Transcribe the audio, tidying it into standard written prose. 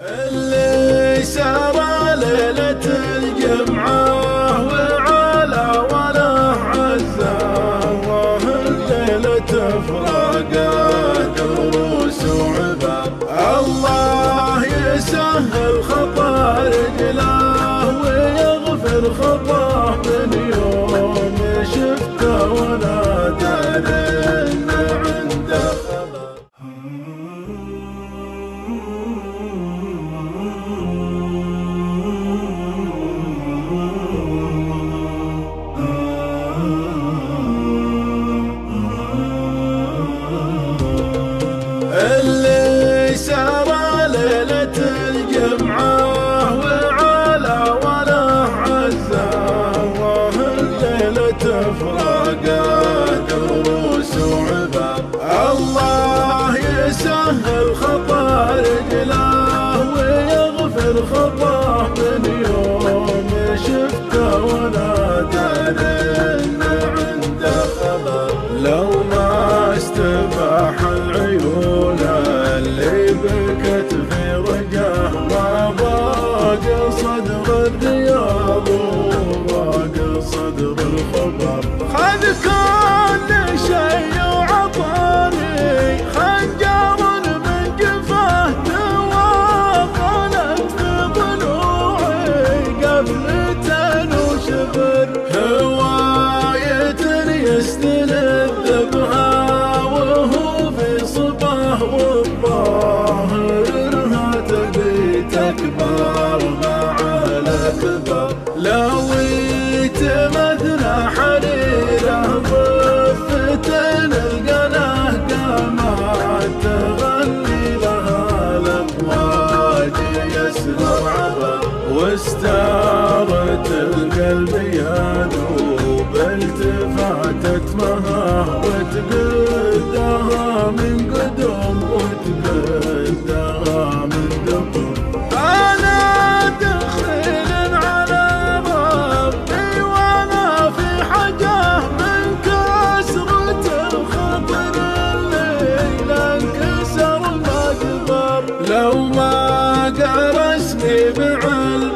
اللي سرى ليلة الجمعة وعلى وله عزة الله الليلة فراقه دروس وعبر الله يسهل خطا رجله ويغفر خطاه من يوم شفته ولا داري إن عنده خبر. اللي سرى ليلة الجمعة وعلى وله عزة الله الليلة فراقه دروس وعبر الله يسهل خطا رجله ويغفر خطاه من يوم شفته ولا داري إن عنده خبر. لو ما استباح العيون اللي بكت في رجاه ما ضاق صدر الرياض وضاق صدر الخبر. خذ كل شيء وعطاني خنجر من جفاه تواصلت في ضلوعي قفلة وشبر. هواية يستلذ بها وهو في صباه والظاهر انها تبي تكبر مع الاكبر. لو يتمثل حريره ضفتين القناه قامت تغني لها الامواج يسهر عبر. واستارت القلب يذوب التفاتت مها وتقدها من قدم وتقدها من دبر. أنا دخيل على ربي وأنا في حاجة من كسرة الخطر الليلة انكسر ما قدر. لو ما قرسني بعلم